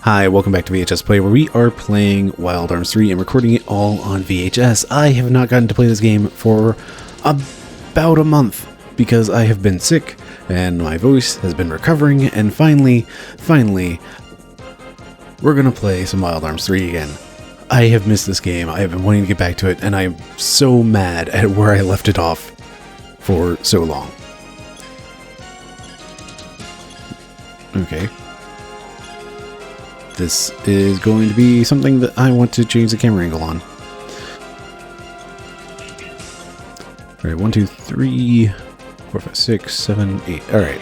Hi, welcome back to VHS Play, where we are playing Wild Arms 3 and recording it all on VHS. I have not gotten to play this game for about a month because I have been sick and my voice has been recovering, and finally, we're gonna play some Wild Arms 3 again. I have missed this game. I have been wanting to get back to it, and I am so mad at where I left it off for so long. Okay. This is going to be something that I want to change the camera angle on. Alright, 1, 2, 3, 4, 5, 6, 7, 8. Alright.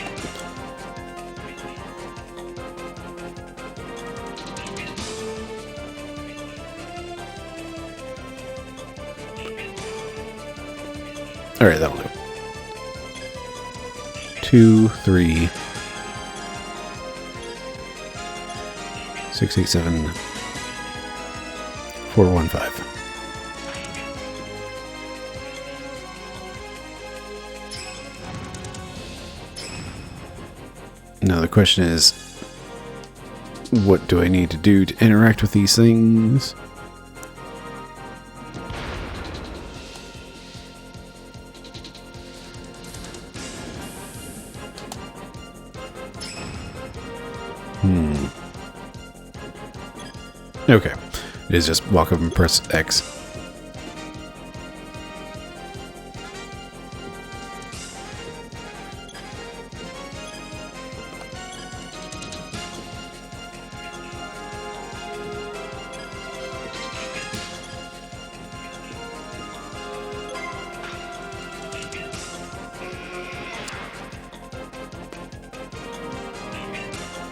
Alright, that'll do. 2, 3, 6, 8, 7, 4, 1, 5. Now the question is, what do I need to do to interact with these things? Okay, it is just walk up and press X.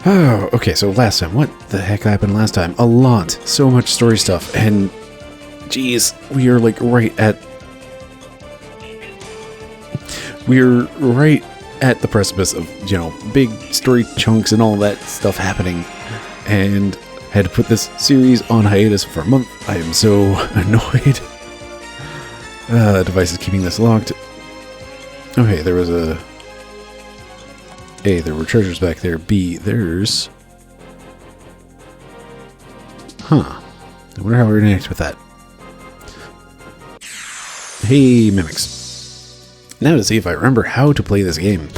Oh, okay, so last time, what the heck happened last time? A lot, so much story stuff, and geez, we're right at the precipice of, big story chunks and all that stuff happening, and had to put this series on hiatus for a month. I am so annoyed. The device is keeping this locked. Okay, there was a... A, there were treasures back there. B, there's... Huh. I wonder how we're going to interact with that. Hey, mimics. Now to see if I remember how to play this game.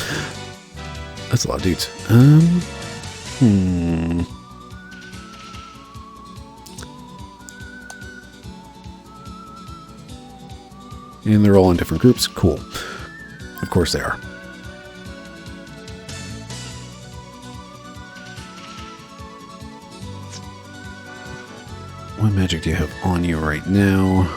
That's a lot of dudes. And they're all in different groups. Cool. Of course they are. What magic do you have on you right now?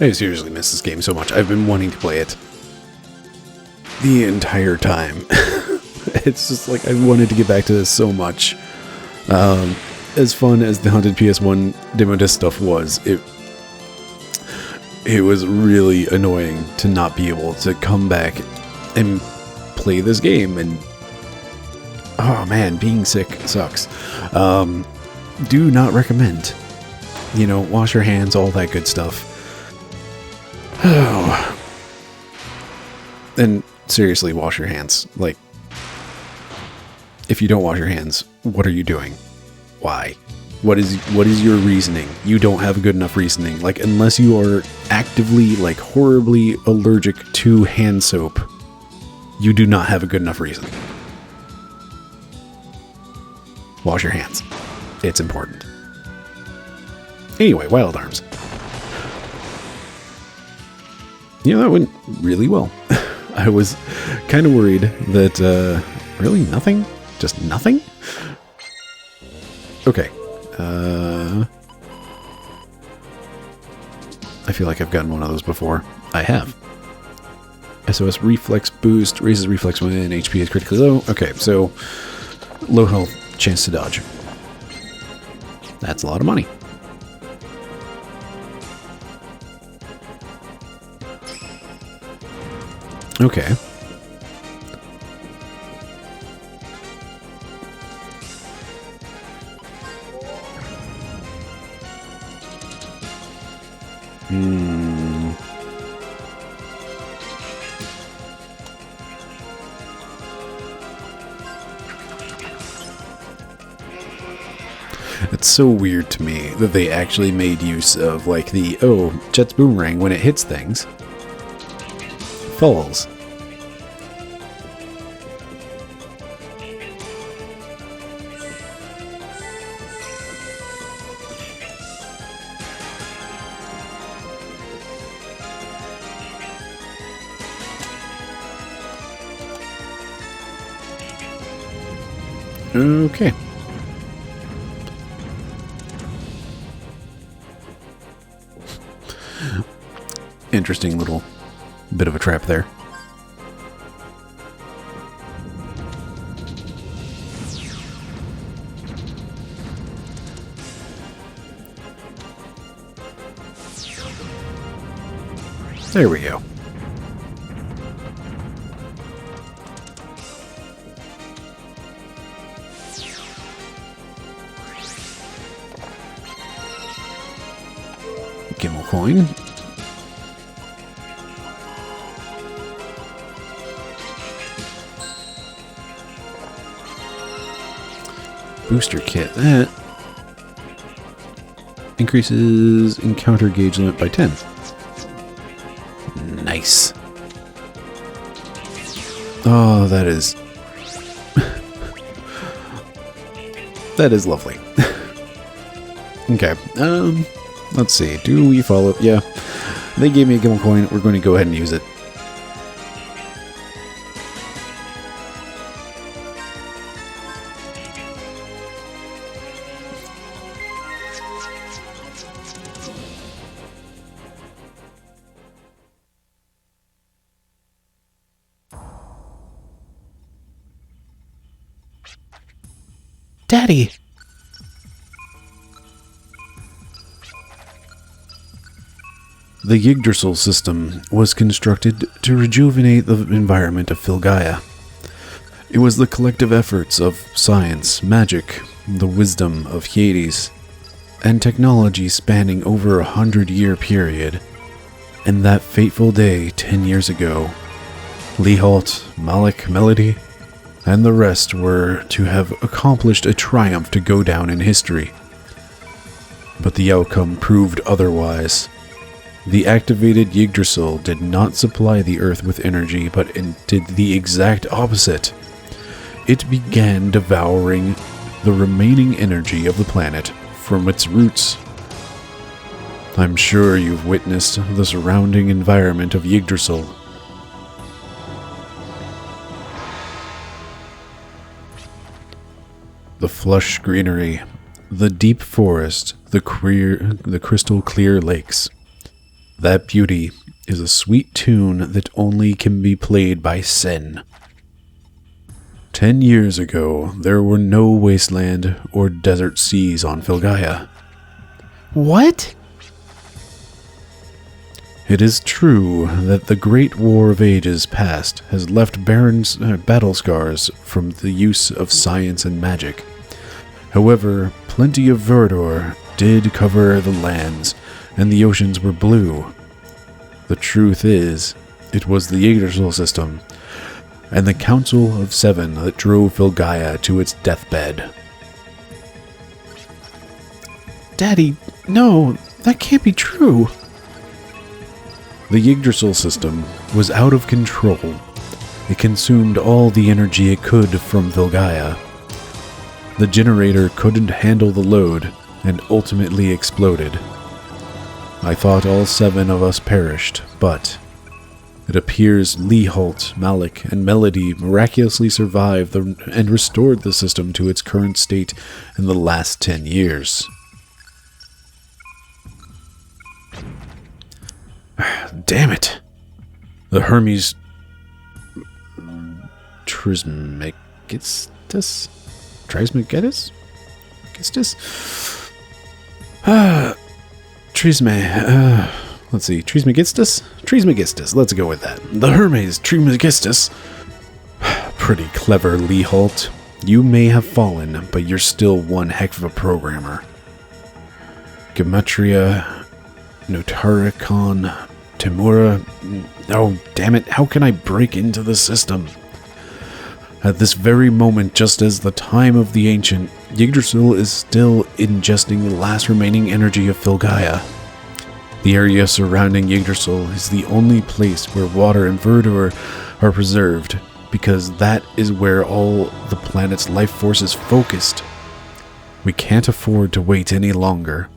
I seriously miss this game so much. I've been wanting to play it the entire time. It's just like I wanted to get back to this so much. As fun as the Haunted PS1 demo disc stuff was, it was really annoying to not be able to come back and play this game. And oh man, being sick sucks. Do not recommend. Wash your hands, all that good stuff. Oh. And seriously, wash your hands. Like, if you don't wash your hands, what are you doing? Why? What is your reasoning? You don't have good enough reasoning. Like, unless you are actively, horribly allergic to hand soap, you do not have a good enough reason. Wash your hands. It's important. Anyway, Wild Arms. That went really well. I was kind of worried that, really nothing? Just nothing? Okay. I feel like I've gotten one of those before. I have. SOS reflex boost, raises reflex when HP is critically low. Okay, so low health, chance to dodge. That's a lot of money. Okay. It's so weird to me that they actually made use of, like, the, oh, Jet's boomerang, when it hits things, falls. Okay. Interesting little bit of a trap there. There we go. Gimmel coin. Booster kit. That increases encounter gauge limit by 10. Nice. Oh, that is... that is lovely. Okay, let's see. Do we follow? Yeah. They gave me a Gimmel coin. We're going to go ahead and use it. Daddy! The Yggdrasil system was constructed to rejuvenate the environment of Filgaia. It was the collective efforts of science, magic, the wisdom of Hades, and technology spanning over a 100-year period. And that fateful day 10 years ago, Lihalt, Malik, Melody, and the rest were to have accomplished a triumph to go down in history. But the outcome proved otherwise. The activated Yggdrasil did not supply the Earth with energy, but did the exact opposite. It began devouring the remaining energy of the planet from its roots. I'm sure you've witnessed the surrounding environment of Yggdrasil. The flush greenery, the deep forest, the crystal clear lakes. That beauty is a sweet tune that only can be played by Sen. 10 years ago, there were no wasteland or desert seas on Filgaia. What? It is true that the Great War of Ages past has left barren battle scars from the use of science and magic. However, plenty of verdure did cover the lands, and the oceans were blue. The truth is, it was the Yggdrasil system and the Council of Seven that drove Filgaia to its deathbed. Daddy, no, that can't be true. The Yggdrasil system was out of control. It consumed all the energy it could from Filgaia. The generator couldn't handle the load and ultimately exploded. I thought all 7 of us perished, but it appears Lihalt, Malik, and Melody miraculously survived and restored the system to its current state in the last 10 years. Damn it. The Hermes Trismegistus? Trismegistus? Let's see, Trismegistus? Trismegistus, let's go with that. The Hermes Trismegistus. Pretty clever, Lee Holt. You may have fallen, but you're still one heck of a programmer. Gematria, Notaricon, Timura. Oh, damn it, how can I break into the system? At this very moment, just as the time of the ancient, Yggdrasil is still ingesting the last remaining energy of Filgaia. The area surrounding Yggdrasil is the only place where water and verdure are preserved, because that is where all the planet's life force is focused. We can't afford to wait any longer.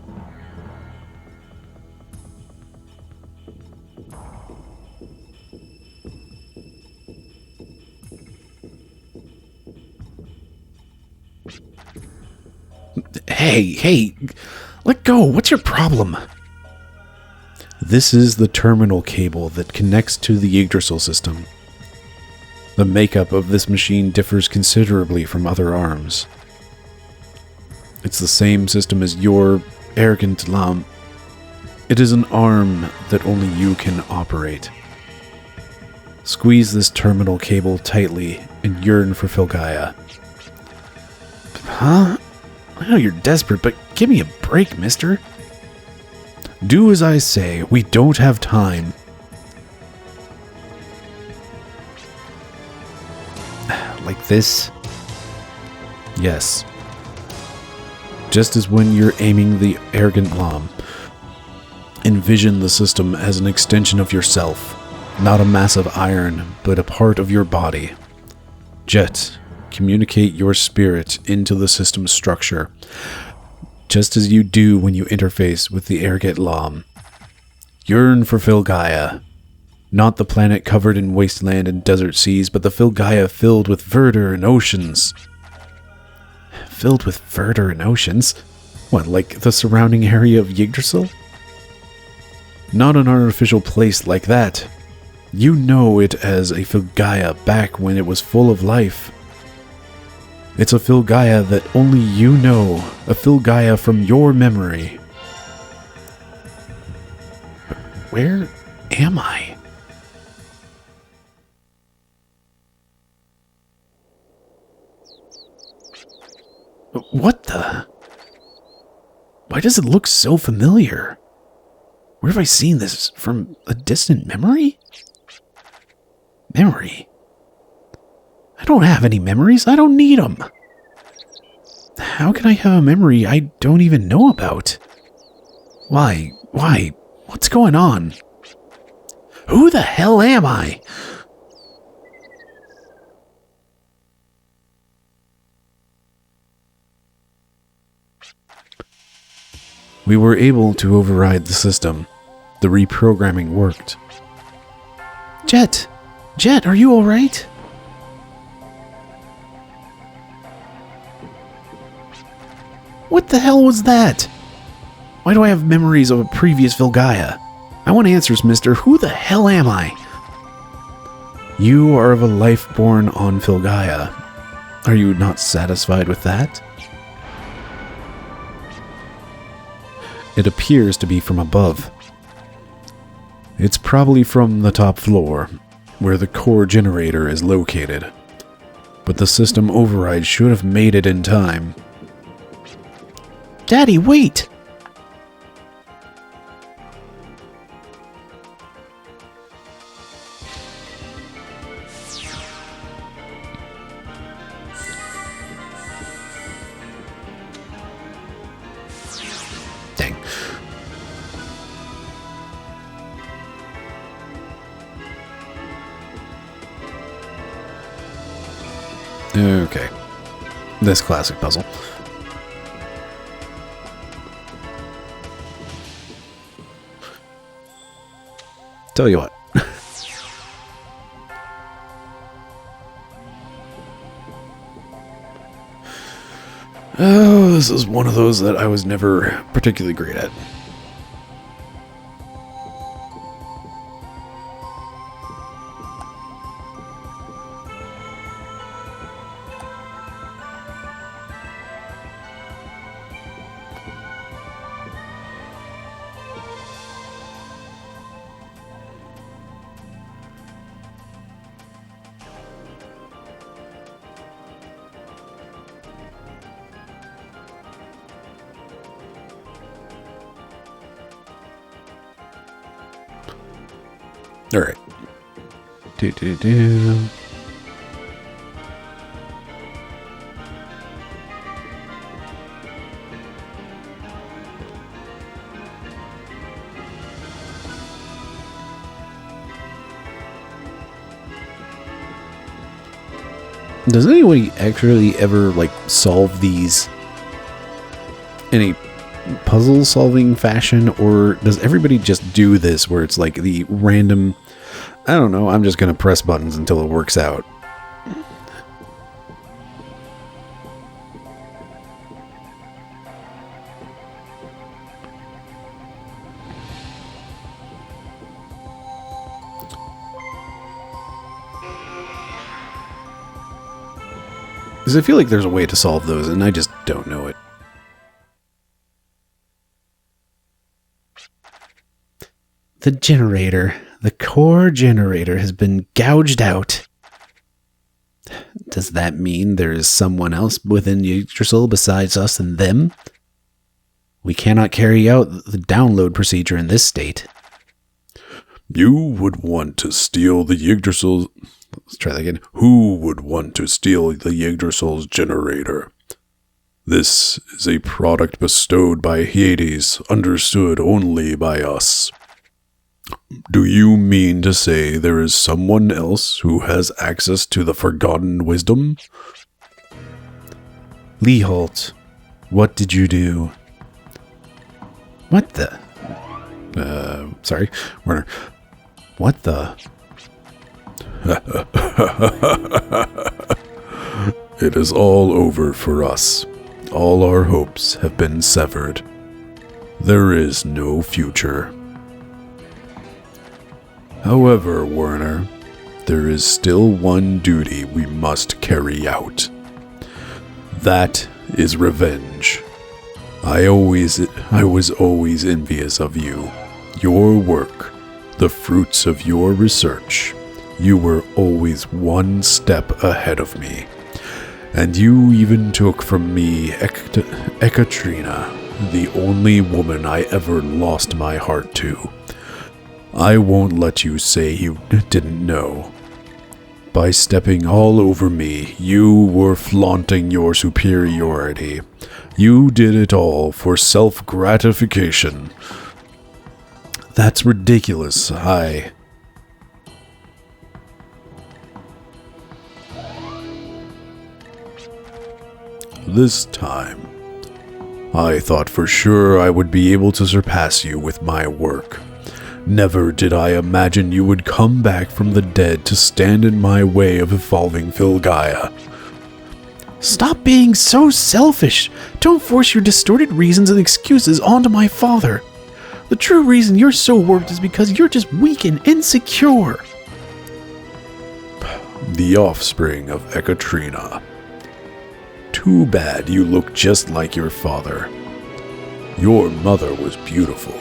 Hey, let go. What's your problem? This is the terminal cable that connects to the Yggdrasil system. The makeup of this machine differs considerably from other arms. It's the same system as your arrogant lamp. It is an arm that only you can operate. Squeeze this terminal cable tightly and yearn for Filgaia. Huh? I know you're desperate, but give me a break, mister. Do as I say. We don't have time. Like this? Yes. Just as when you're aiming the arrogant lamb. Envision the system as an extension of yourself. Not a mass of iron, but a part of your body. Jet. Communicate your spirit into the system's structure, just as you do when you interface with the arrogant lamb. Yearn for Filgaia. Not the planet covered in wasteland and desert seas, but the Filgaia filled with verdure and oceans. Filled with verdure and oceans? What, like the surrounding area of Yggdrasil? Not an artificial place like that. You know it as a Filgaia back when it was full of life. It's a Filgaia that only you know, a Filgaia from your memory. But where am I? What the? Why does it look so familiar? Where have I seen this? From a distant memory? Memory? I don't have any memories. I don't need them. How can I have a memory I don't even know about? Why? What's going on? Who the hell am I? We were able to override the system. The reprogramming worked. Jet, are you alright? What the hell was that? Why do I have memories of a previous Filgaia? I want answers, mister. Who the hell am I? You are of a life born on Filgaia. Are you not satisfied with that? It appears to be from above. It's probably from the top floor, where the core generator is located. But the system override should have made it in time. Daddy, wait! Dang. Okay. This classic puzzle. Tell you what. Oh, this is one of those that I was never particularly great at. All right. Do. Does anybody actually ever, like, solve these in a puzzle-solving fashion, or does everybody just do this where it's like the random, I don't know, I'm just going to press buttons until it works out? Because I feel like there's a way to solve those, and I just don't know it. The generator, the core generator, has been gouged out. Does that mean there is someone else within Yggdrasil besides us and them? We cannot carry out the download procedure in this state. You would want to steal the Yggdrasil... Let's try that again. Who would want to steal the Yggdrasil's generator? This is a product bestowed by Hades, understood only by us. Do you mean to say there is someone else who has access to the forgotten wisdom? Leholt, what did you do? What the? Sorry, Werner. What the? It is all over for us. All our hopes have been severed. There is no future. However, Werner, there is still one duty we must carry out. That is revenge. I was always envious of you, your work, the fruits of your research. You were always one step ahead of me. And you even took from me Ekaterina, the only woman I ever lost my heart to. I won't let you say you didn't know. By stepping all over me, you were flaunting your superiority. You did it all for self-gratification. That's ridiculous. This time, I thought for sure I would be able to surpass you with my work. Never did I imagine you would come back from the dead to stand in my way of evolving Filgaia. Stop being so selfish! Don't force your distorted reasons and excuses onto my father. The true reason you're so worked is because you're just weak and insecure. The offspring of Ekaterina. Too bad you look just like your father. Your mother was beautiful.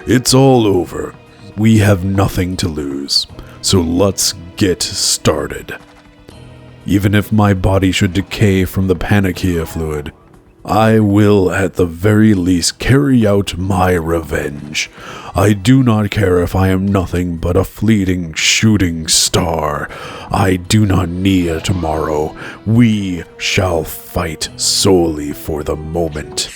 It's all over. We have nothing to lose, so let's get started. Even if my body should decay from the Panakia fluid, I will at the very least carry out my revenge. I do not care if I am nothing but a fleeting shooting star. I do not need a tomorrow. We shall fight solely for the moment.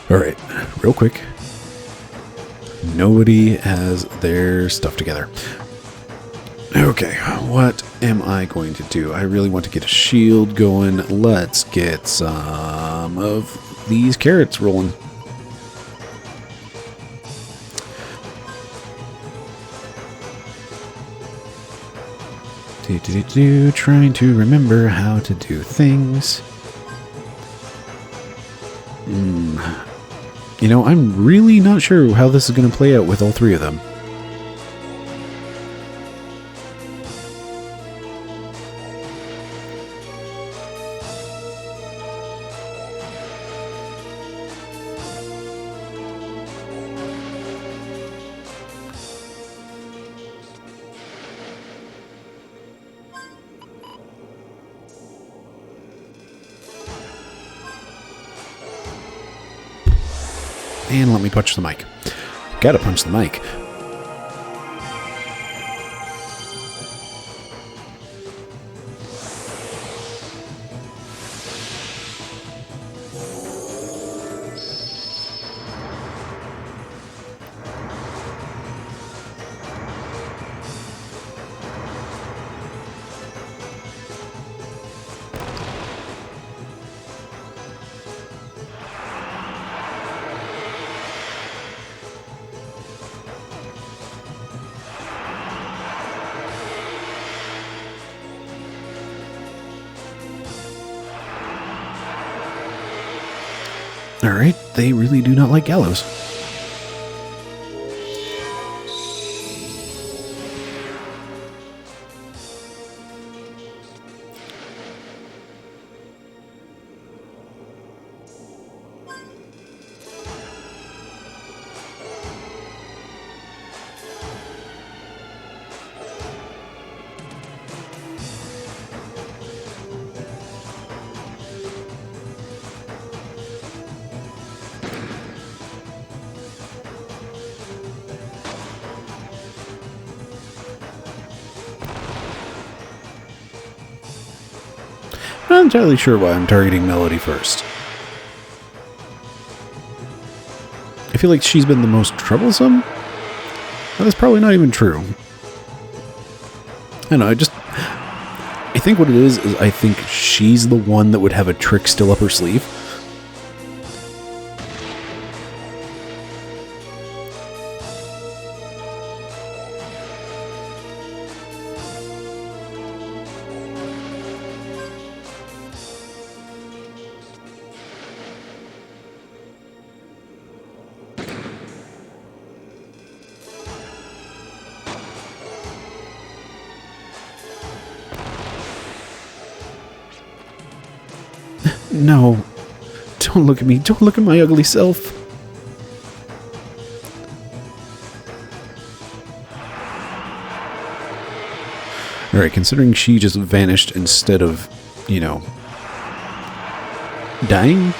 Alright, real quick. Nobody has their stuff together. Okay, what am I going to do? I really want to get a shield going. Let's get some of these carrots rolling. Trying to remember how to do things. You know, I'm really not sure how this is going to play out with all three of them. And let me punch the mic. Gotta punch the mic. Alright, they really do not like gallows. Not entirely sure why I'm targeting Melody first. I feel like she's been the most troublesome? Well, that's probably not even true. I don't know, I think what it is I think she's the one that would have a trick still up her sleeve. No. Don't look at me. Don't look at my ugly self. Alright, considering she just vanished instead of, you know, dying,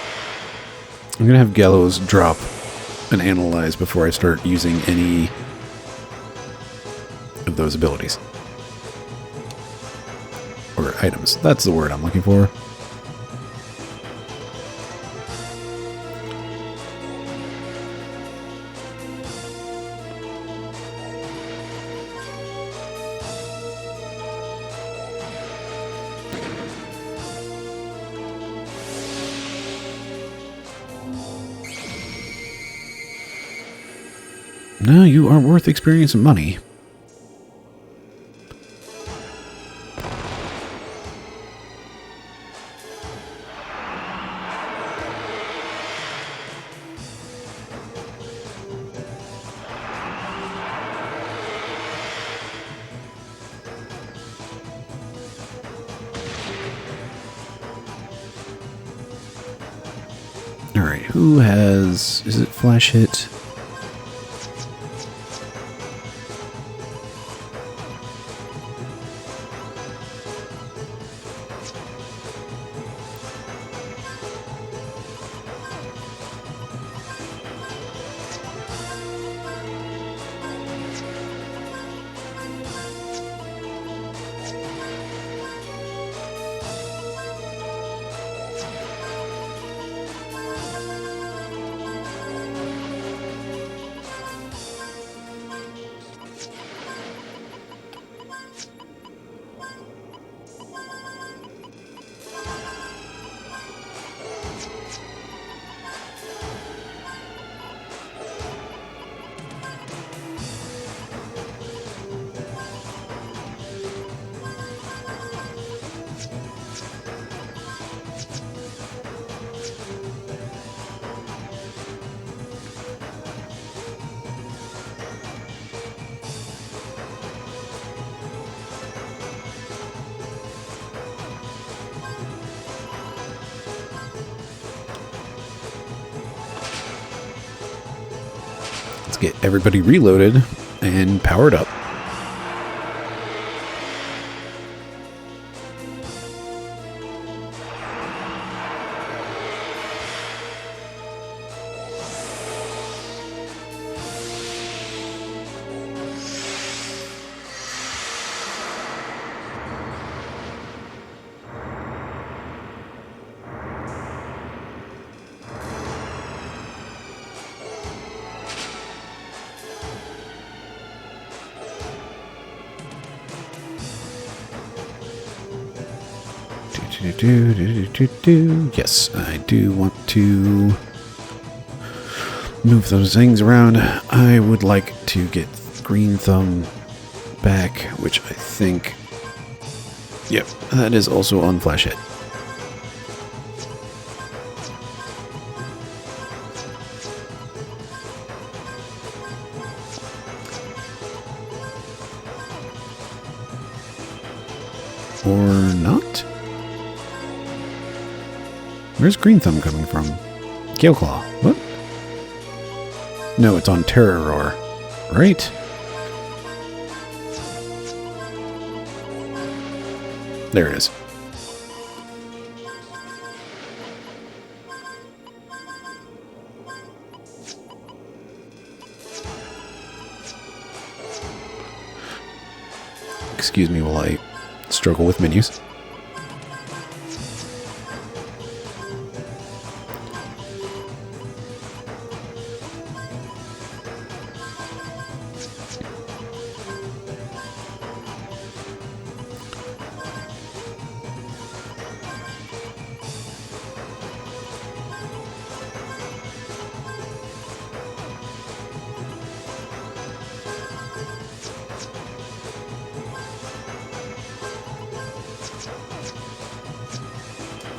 I'm gonna have Gallows drop and analyze before I start using any of those abilities. Or items. That's the word I'm looking for. No, you aren't worth experiencing money. Alright, who has... Is it Flash Hit? Let's get everybody reloaded and powered up. Yes, I do want to move those things around. I would like to get Green Thumb back, which I think... Yep, that is also on Flashhead. Or not? Where's Green Thumb coming from? Gale Claw. What? No, it's on Terror Roar. Right? There it is. Excuse me while I struggle with menus.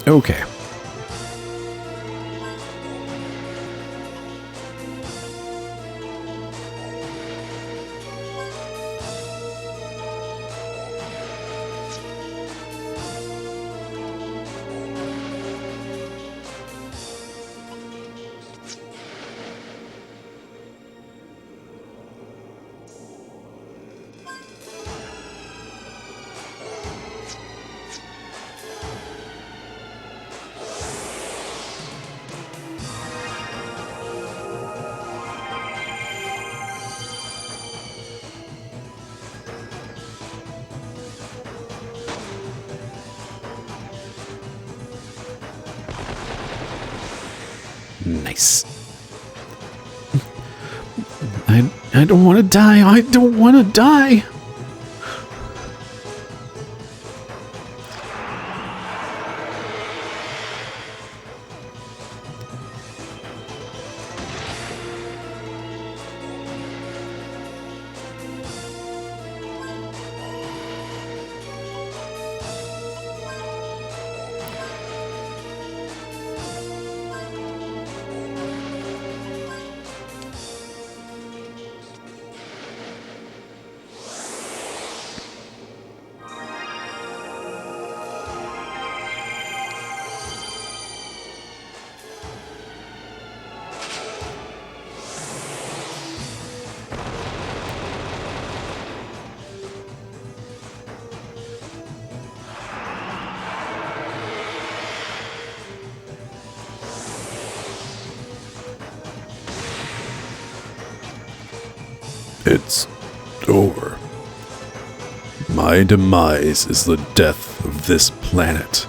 Okay. Nice. I don't want to die. I don't want to die. It's over. My demise is the death of this planet.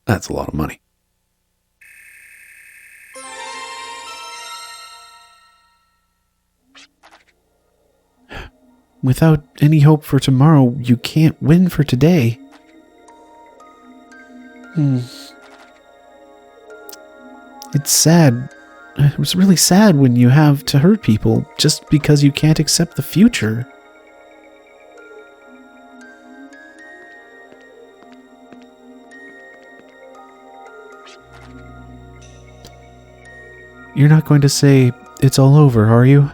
That's a lot of money. Without any hope for tomorrow, you can't win for today. It's sad. It was really sad when you have to hurt people just because you can't accept the future. You're not going to say it's all over, are you?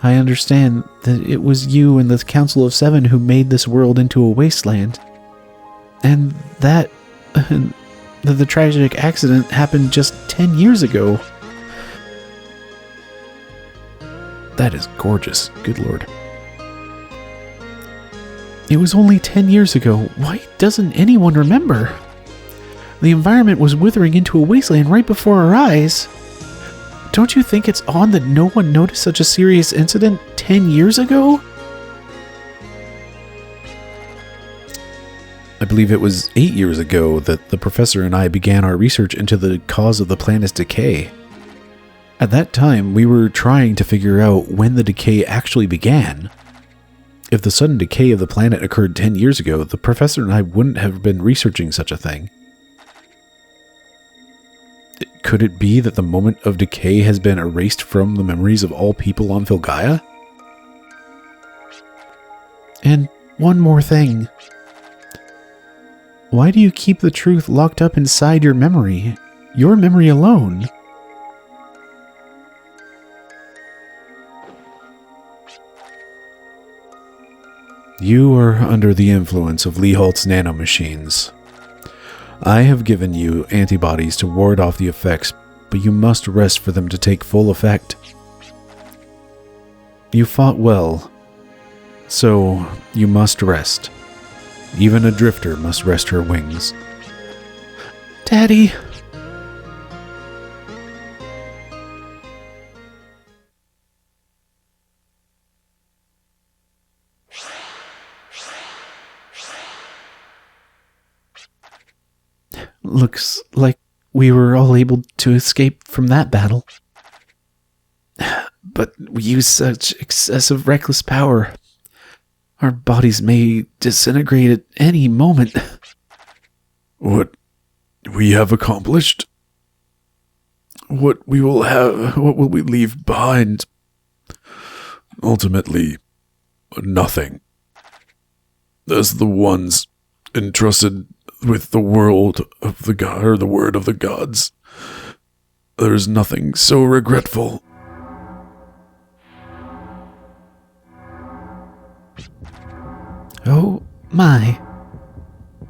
I understand that it was you and the Council of Seven who made this world into a wasteland. And that the tragic accident happened just 10 years ago. That is gorgeous. Good lord. It was only 10 years ago. Why doesn't anyone remember? The environment was withering into a wasteland right before our eyes. Don't you think it's odd that no one noticed such a serious incident 10 years ago? I believe it was 8 years ago that the professor and I began our research into the cause of the planet's decay. At that time, we were trying to figure out when the decay actually began. If the sudden decay of the planet occurred 10 years ago, the professor and I wouldn't have been researching such a thing. Could it be that the moment of decay has been erased from the memories of all people on Filgaia? And one more thing. Why do you keep the truth locked up inside your memory? Your memory alone? You are under the influence of Leholt's nanomachines. I have given you antibodies to ward off the effects, but you must rest for them to take full effect. You fought well, so you must rest. Even a drifter must rest her wings. Daddy! Looks like we were all able to escape from that battle. But we used such excessive reckless power. Our bodies may disintegrate at any moment. What we have accomplished? What will we leave behind? Ultimately, nothing. As the ones entrusted with the world of the god, or the word of the gods, there's nothing so regretful. Oh my.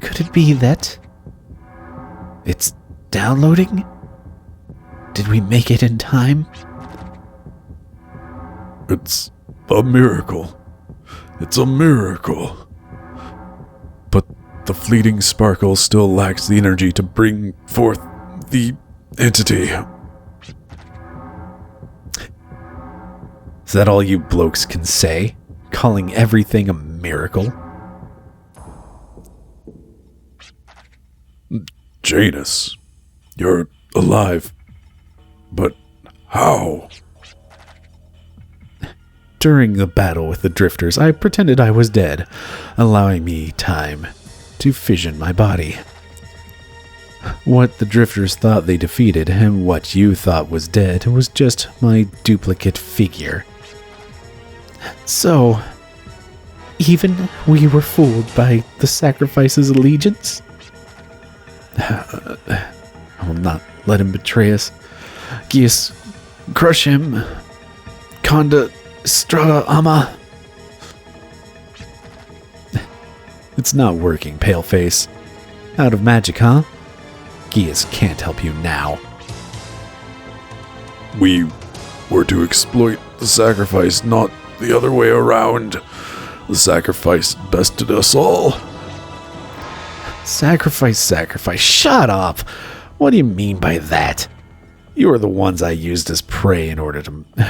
Could it be that it's downloading? Did we make it in time? It's a miracle. It's a miracle. But the fleeting sparkle still lacks the energy to bring forth the entity. Is that all you blokes can say? Calling everything a miracle? Janus, you're alive. But how? During the battle with the drifters, I pretended I was dead, allowing me time to fission my body. What the drifters thought they defeated and what you thought was dead was just my duplicate figure. So, even we were fooled by the sacrifice's allegiance? I will not let him betray us. Gius, crush him. Conda Strada Ama. It's not working, Paleface. Out of magic, huh? Gius can't help you now. We were to exploit the sacrifice, not the other way around. The sacrifice bested us all. Sacrifice. Shut up! What do you mean by that? You are the ones I used as prey in order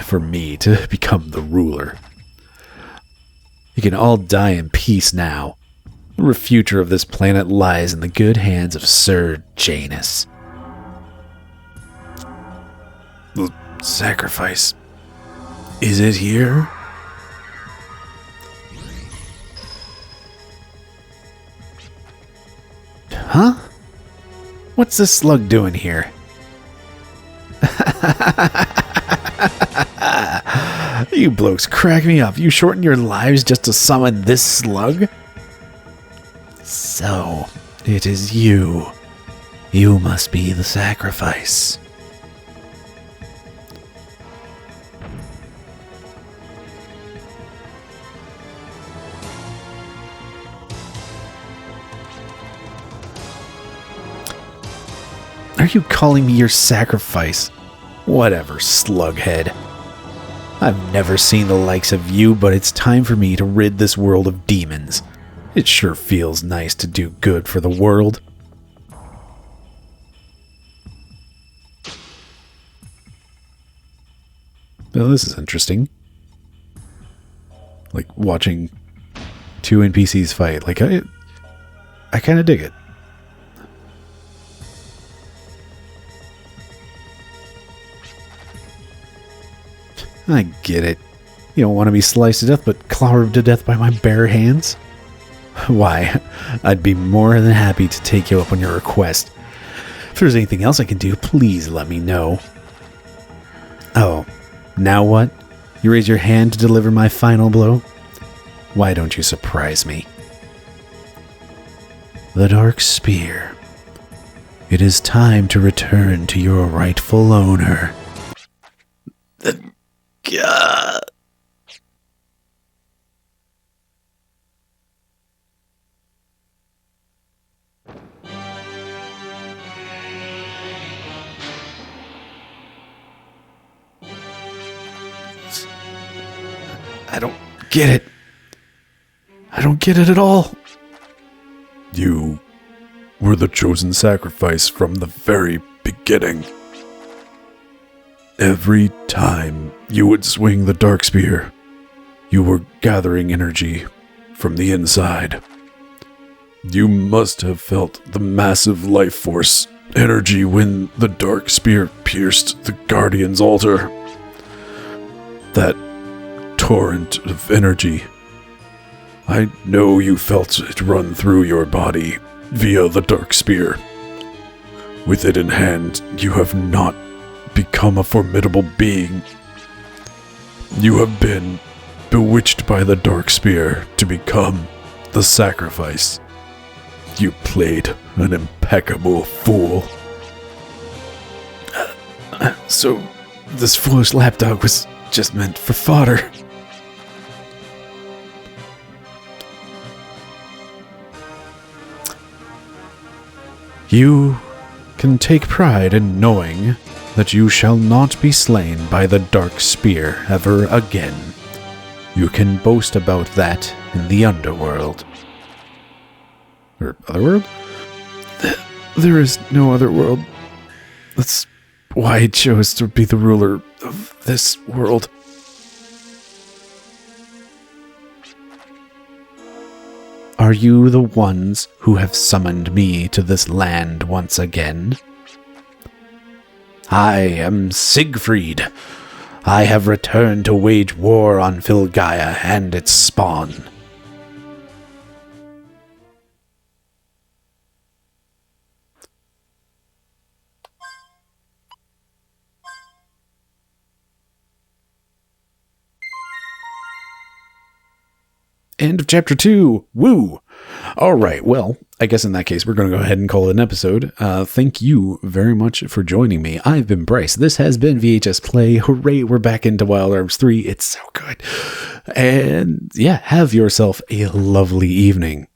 for me to become the ruler. You can all die in peace now. The future of this planet lies in the good hands of Sir Janus. The sacrifice. Is it here? Huh? What's this slug doing here? You blokes crack me up. You shorten your lives just to summon this slug? So, it is you. You must be the sacrifice. Are you calling me your sacrifice? Whatever, slughead. I've never seen the likes of you, but it's time for me to rid this world of demons. It sure feels nice to do good for the world. Well, this is interesting. Like watching two NPCs fight. Like, I kind of dig it. I get it. You don't want to be sliced to death, but clawed to death by my bare hands? Why, I'd be more than happy to take you up on your request. If there's anything else I can do, please let me know. Oh, now what? You raise your hand to deliver my final blow? Why don't you surprise me? The Dark Spear. It is time to return to your rightful owner. God. I don't get it. I don't get it at all. You were the chosen sacrifice from the very beginning. Every time you would swing the Dark Spear, you were gathering energy from the inside. You must have felt the massive life force energy when the Dark Spear pierced the Guardian's altar. That torrent of energy. I know you felt it run through your body via the Dark Spear. With it in hand, you have not become a formidable being. You have been bewitched by the Dark Spear to become the sacrifice. You played an impeccable fool. So, this foolish lapdog was just meant for fodder. You can take pride in knowing that you shall not be slain by the Dark Spear ever again. You can boast about that in the underworld. Or otherworld? There is no other world. That's why I chose to be the ruler of this world. Are you the ones who have summoned me to this land once again? I am Siegfried. I have returned to wage war on Filgaia and its spawn. End of chapter 2. Woo! All right, well, I guess in that case, we're going to go ahead and call it an episode. Thank you very much for joining me. I've been Bryce. This has been VHS Play. Hooray, we're back into Wild Arms 3. It's so good. And yeah, have yourself a lovely evening.